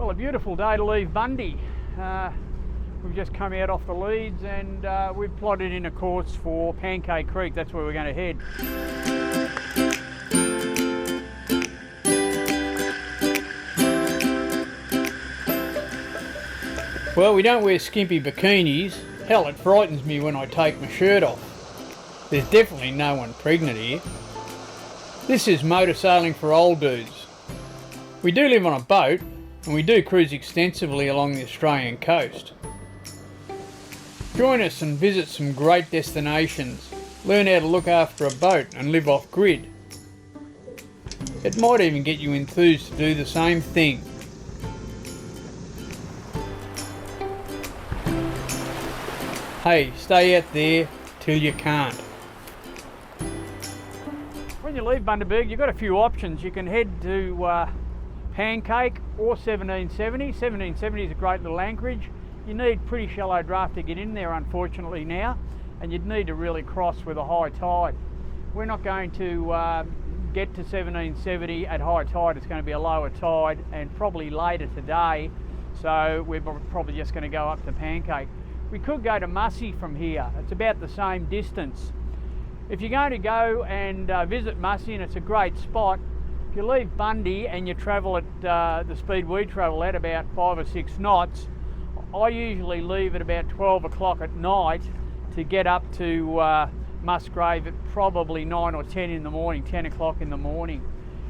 Well, a beautiful day to leave Bundy. We've just come out off the leads and we've plotted in a course for Pancake Creek. That's where we're going to head. Well, we don't wear skimpy bikinis. Hell, it frightens me when I take my shirt off. There's definitely no one pregnant here. This is motor sailing for old dudes. We do live on a boat and we do cruise extensively along the Australian coast. Join us and visit some great destinations. Learn how to look after a boat and live off grid. It might even get you enthused to do the same thing. Hey, stay out there till you can't. When you leave Bundaberg, you've got a few options. You can head to Pancake or 1770. 1770 is a great little anchorage. You need pretty shallow draft to get in there, unfortunately, now, and you'd need to really cross with a high tide. We're not going to get to 1770 at high tide. It's going to be a lower tide and probably later today, so we're probably just going to go up to Pancake. We could go to Mussy from here. It's about the same distance. If you're going to go and visit Mussy, and it's a great spot, if you leave Bundy and you travel at the speed we travel at, about 5 or 6 knots, I usually leave at about 12 o'clock at night to get up to Musgrave at probably 9 or 10 in the morning, 10 o'clock in the morning.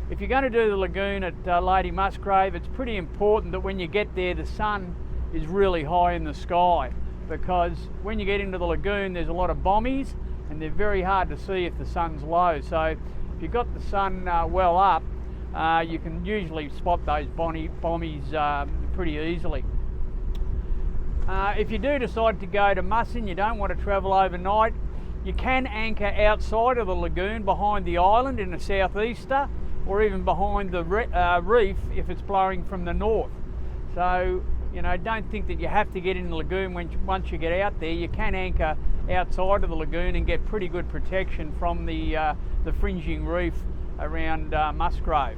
If you're going to do the lagoon at Lady Musgrave, it's pretty important that when you get there the sun is really high in the sky, because when you get into the lagoon there's a lot of bommies and they're very hard to see if the sun's low. So if you've got the sun well up, you can usually spot those bommies pretty easily. If you do decide to go to Mussy and you don't want to travel overnight, you can anchor outside of the lagoon behind the island in a southeaster, or even behind the reef if it's blowing from the north. So, you know, don't think that you have to get in the lagoon once you get out there. You can anchor outside of the lagoon and get pretty good protection from the fringing reef around Musgrave.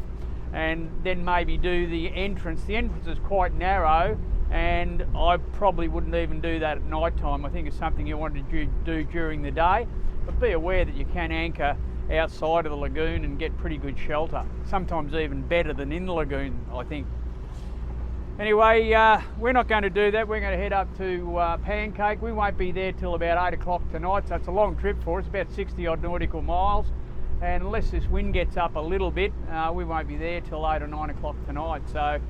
And then maybe do the entrance. The entrance is quite narrow, and I probably wouldn't even do that at night time. I think it's something you want to do during the day, but be aware that you can anchor outside of the lagoon and get pretty good shelter. Sometimes even better than in the lagoon, I think. Anyway, we're not going to do that. We're going to head up to Pancake. We won't be there till about 8 o'clock tonight, so it's a long trip for us, about 60 odd nautical miles. And unless this wind gets up a little bit, we won't be there till 8 or 9 o'clock tonight. So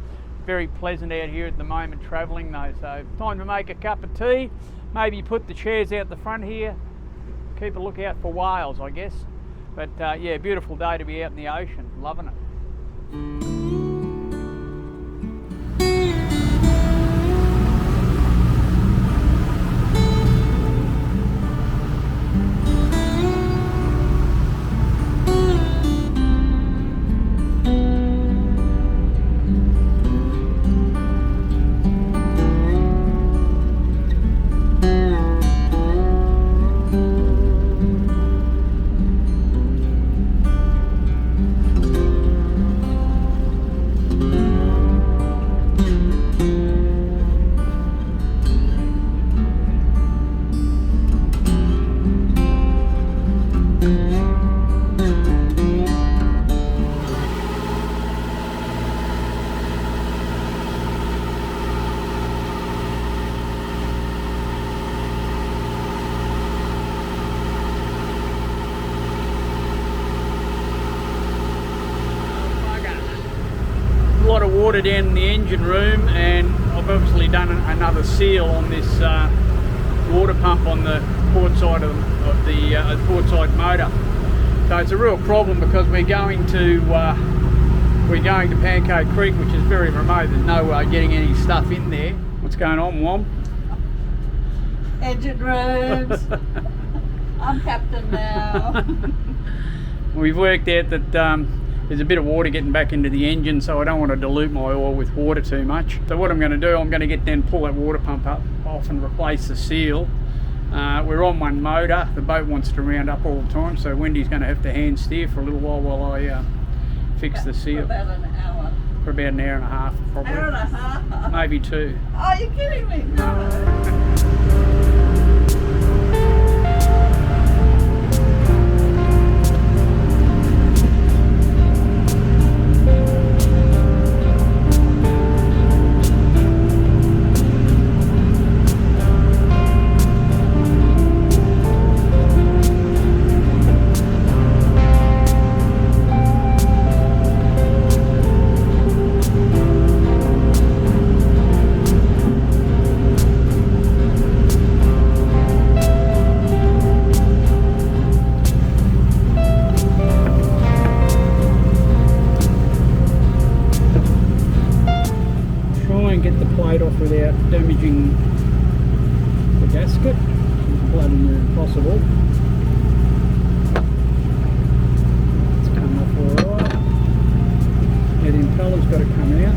very pleasant out here at the moment travelling though. So time to make a cup of tea, maybe put the chairs out the front here, keep a lookout for whales, I guess. But yeah, beautiful day to be out in the ocean, loving it. Lot of water down in the engine room, and I've obviously done another seal on this water pump on the port side of the port side motor. So it's a real problem because we're going to Pancake Creek, which is very remote. There's no way getting any stuff in there. What's going on, Wom? Engine rooms. I'm captain now. We've worked out that there's a bit of water getting back into the engine, so I don't want to dilute my oil with water too much. So what I'm going to do, I'm going to pull that water pump off and replace the seal. We're on one motor. The boat wants to round up all the time, so Wendy's going to have to hand steer for a little while I fix the seal. For about an hour. For about an hour and a half, probably. Hour and a half? Maybe 2. Oh, you're kidding me? No. Off without damaging the gasket. Bloody near impossible. It's come off alright. Now the impeller's got to come out.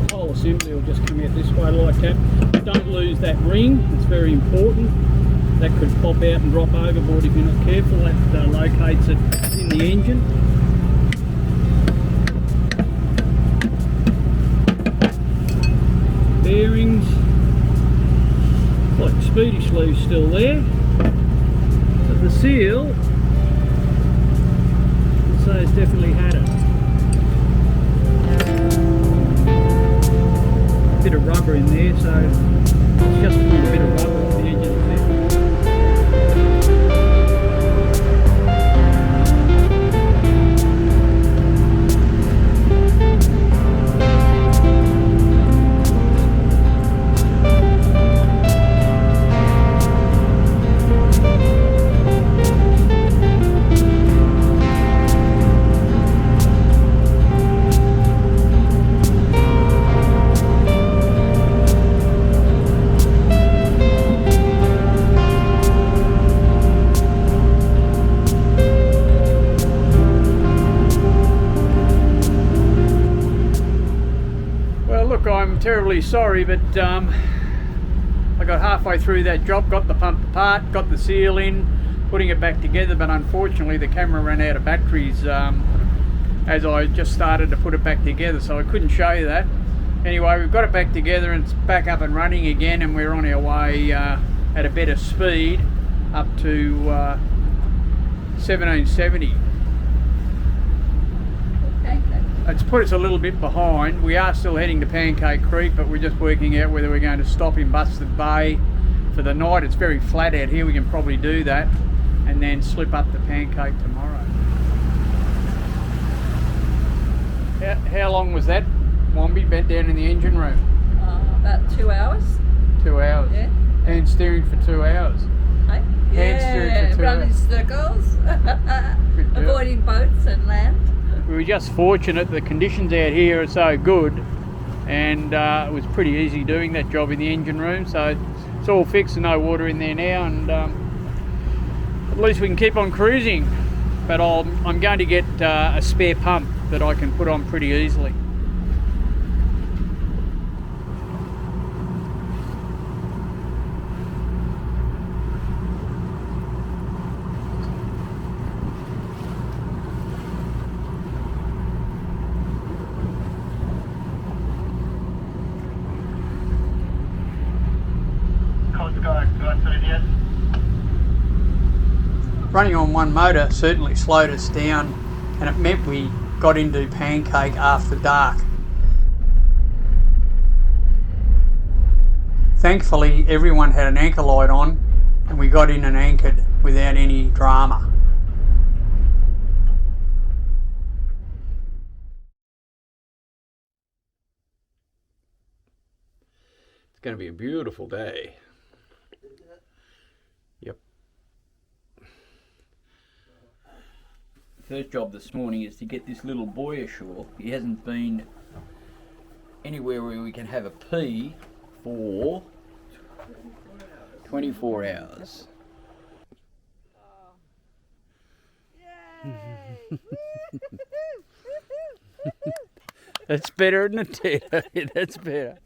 The whole assembly will just come out this way like that. Don't lose that ring, it's very important. That could pop out and drop overboard if you're not careful. That locates it in the engine. Bearings, like speedy sleeve's still there, but the seal, I'd say it's definitely had it. A bit of rubber in there, so it's just pulled a bit of rubber off the edge of the thing. I'm terribly sorry, but I got halfway through that job, got the pump apart, got the seal in, putting it back together, but unfortunately the camera ran out of batteries as I just started to put it back together, so I couldn't show you that. Anyway, we've got it back together and it's back up and running again, and we're on our way at a better speed up to 1770. It's put us a little bit behind. We are still heading to Pancake Creek, but we're just working out whether we're going to stop in Busted Bay for the night. It's very flat out here, we can probably do that, and then slip up to Pancake tomorrow. How long was that, Wombi, bent down in the engine room? About 2 hours. 2 hours? Yeah. Hand steering for 2 hours? Hey? Hand steering for 2 running hours. circles, avoiding boats and land. We were just fortunate the conditions out here are so good, and it was pretty easy doing that job in the engine room, so it's all fixed and no water in there now, and at least we can keep on cruising. But I'm going to get a spare pump that I can put on pretty easily. Running on one motor certainly slowed us down, and it meant we got into Pancake after dark. Thankfully everyone had an anchor light on and we got in and anchored without any drama. It's going to be a beautiful day. Yep. First job this morning is to get this little boy ashore. He hasn't been anywhere where we can have a pee for 24 hours. That's better, isn't it? That's better.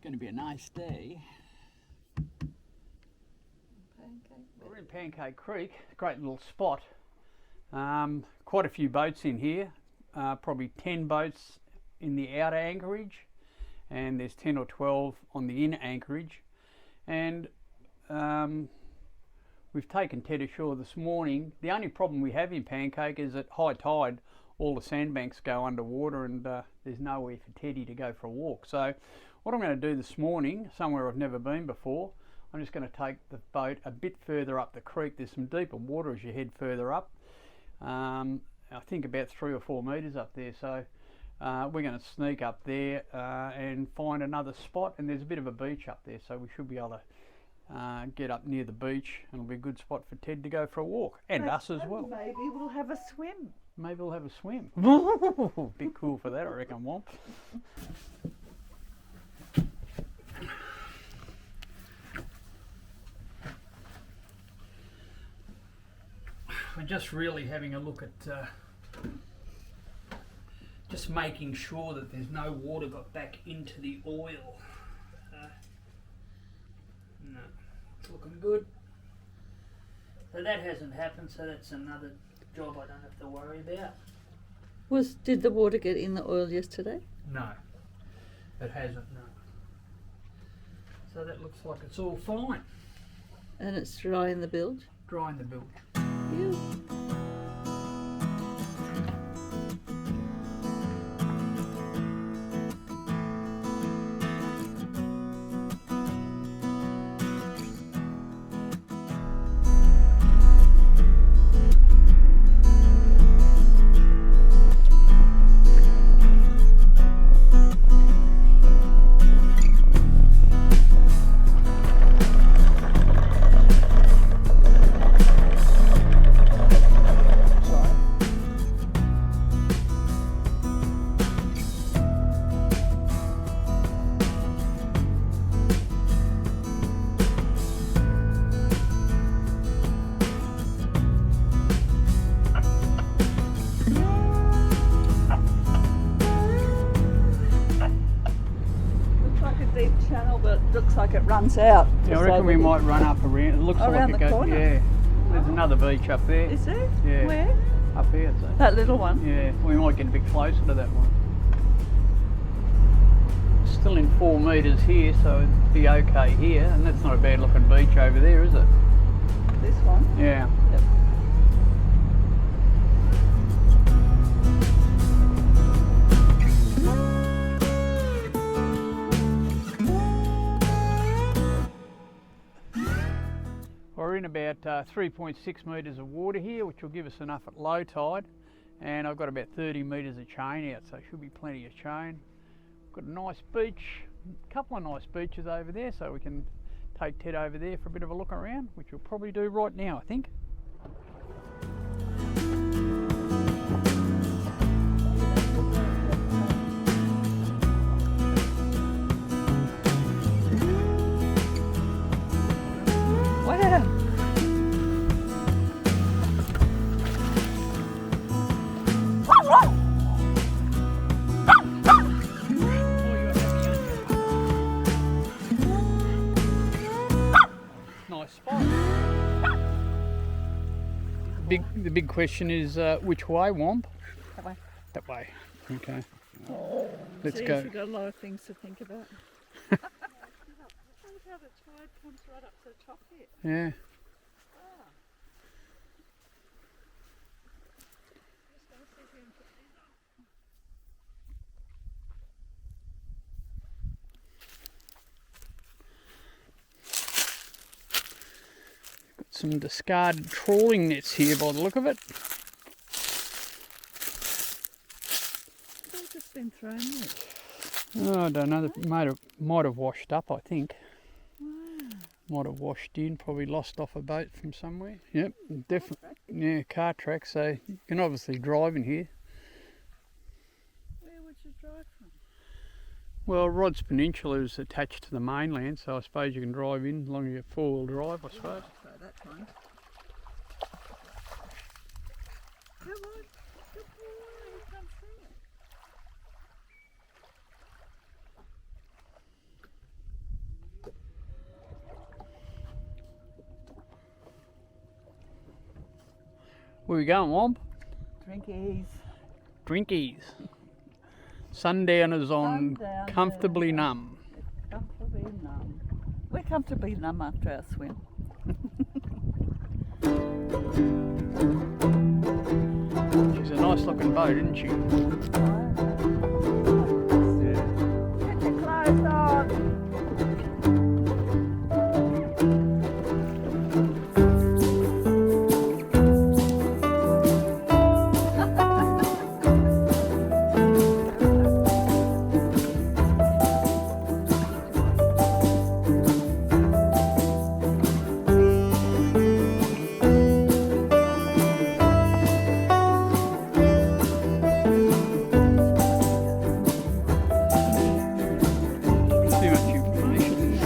going to be a nice day. Pancake. We're in Pancake Creek, great little spot. Quite a few boats in here, probably 10 boats in the outer anchorage, and there's 10 or 12 on the inner anchorage. And we've taken Ted ashore this morning. The only problem we have in Pancake is at high tide, all the sandbanks go underwater and there's nowhere for Teddy to go for a walk. So what I'm going to do this morning, somewhere I've never been before, I'm just going to take the boat a bit further up the creek. There's some deeper water as you head further up. I think about 3 or 4 metres up there. So we're going to sneak up there and find another spot. And there's a bit of a beach up there, so we should be able to get up near the beach, and it'll be a good spot for Ted to go for a walk, and us as well. Maybe we'll have a swim. Maybe we'll have a swim. Bit cool for that, I reckon, Womp. We're just really having a look at just making sure that there's no water got back into the oil. No, it's looking good. So that hasn't happened, so that's another job I don't have to worry about. Did the water get in the oil yesterday? No, it hasn't, no. So that looks like it's all fine. And it's dry in the bilge? Dry in the bilge. Ew. Looks like it runs out. Yeah, I reckon we might run up around. It looks around like it the goes. corner? Yeah, there's another beach up there. Is there? Yeah. Where? Up here, so. That little one? Yeah, we might get a bit closer to that one. Still in 4 metres here, so it'd be okay here, and that's not a bad looking beach over there, is it? This one? Yeah. Yep. We're in about 3.6 metres of water here, which will give us enough at low tide, and I've got about 30 metres of chain out, so it should be plenty of chain. Got a nice beach, a couple of nice beaches over there, so we can take Ted over there for a bit of a look around, which we'll probably do right now, I think. Nice spot. The big question is which way, Womp? That way. That way. Okay. Let's See, go. we've got a lot of things to think about. Look how the tide comes right up to the top here. Yeah. Some discarded trawling nets here by the look of it. They've just been thrown there. Oh, I don't know. They might have washed up, I think. Wow. Might have washed in, probably lost off a boat from somewhere. Yep, definitely. Yeah, car track. So you can obviously drive in here. Where would you drive from? Well, Rod's Peninsula is attached to the mainland, so I suppose you can drive in as long as you're four-wheel drive, I suppose. So that's one. Come on, good boy, you can't see Where we going, Womp? Drinkies. Drinkies. Sundowners on Sundowners. Comfortably Numb. Comfortably numb. We're comfortably numb after our swim. She's a nice looking boat, isn't she? Get your clothes on. Too much information.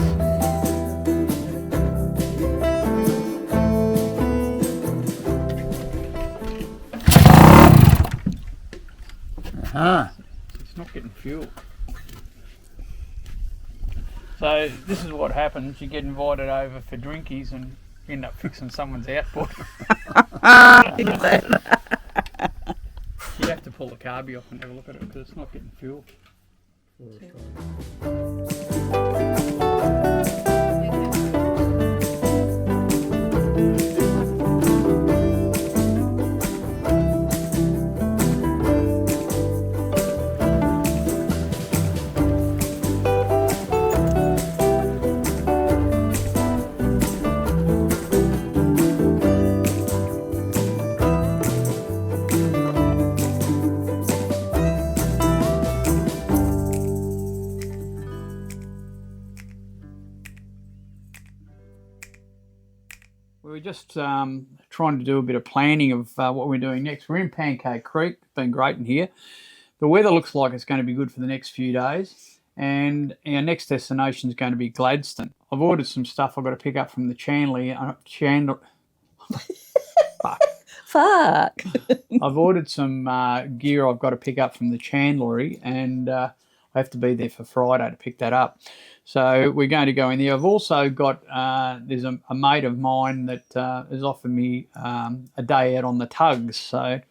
It's not getting fuel. So this is what happens. You get invited over for drinkies and you end up fixing someone's outboard. You have to pull the carby off and have a look at it because it's not getting fuel. We're just trying to do a bit of planning of what we're doing next. We're in Pancake Creek. It's been great in here. The weather looks like it's going to be good for the next few days. And our next destination is going to be Gladstone. I've ordered some stuff I've got to pick up from the Fuck. I've ordered some gear I've got to pick up from the chandlery, and I have to be there for Friday to pick that up. So we're going to go in there. I've also got, there's a mate of mine that has offered me a day out on the tugs. So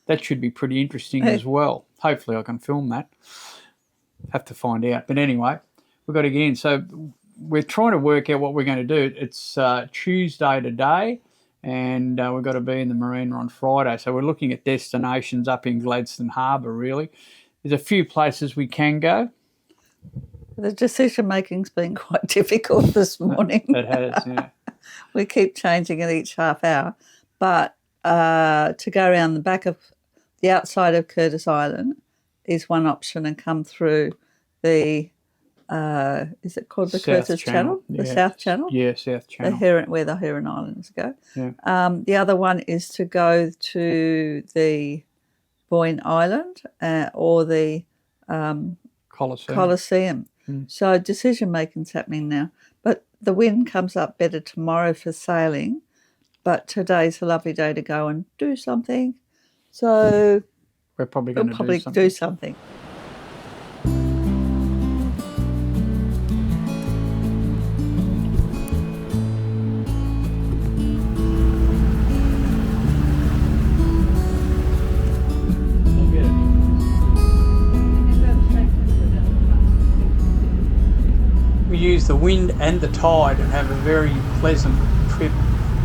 that should be pretty interesting as well. Hopefully I can film that. Have to find out. But anyway, we've got to get in. So we're trying to work out what we're going to do. It's Tuesday today, and we've got to be in the marina on Friday. So we're looking at destinations up in Gladstone Harbour, really. There's a few places we can go. The decision making's been quite difficult this morning. It has, yeah. We keep changing it each half hour. But to go around the back of the outside of Curtis Island is one option and come through the, is it called the South Curtis Channel? The yeah. South Channel? Yeah, South Channel. Where the Heron Islands go. Yeah. The other one is to go to the Boyne Island or the Colosseum. So decision making's happening now. But the wind comes up better tomorrow for sailing. But today's a lovely day to go and do something. So we're probably going to do something. We use the wind and the tide and have a very pleasant trip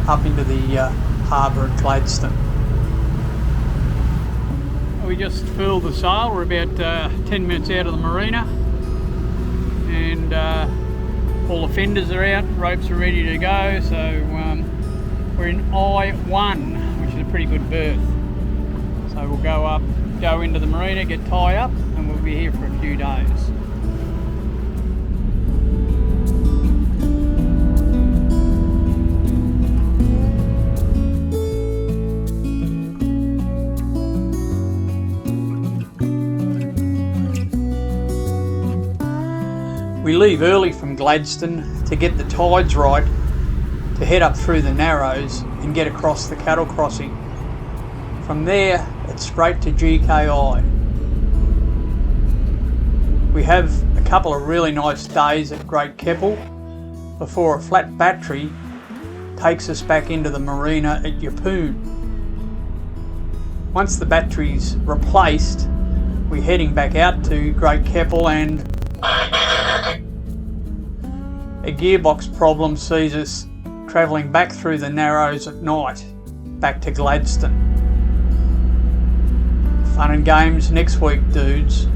up into the harbour at Gladstone. We just filled the sail. We're about 10 minutes out of the marina, and all the fenders are out, ropes are ready to go. So we're in I1, which is a pretty good berth. So we'll go into the marina, get tied up, and we'll be here for a few days. We leave early from Gladstone to get the tides right, to head up through the Narrows and get across the cattle crossing. From there, it's straight to GKI. We have a couple of really nice days at Great Keppel before a flat battery takes us back into the marina at Yeppoon. Once the battery's replaced, we're heading back out to Great Keppel, and a gearbox problem sees us travelling back through the Narrows at night, back to Gladstone. Fun and games next week, dudes.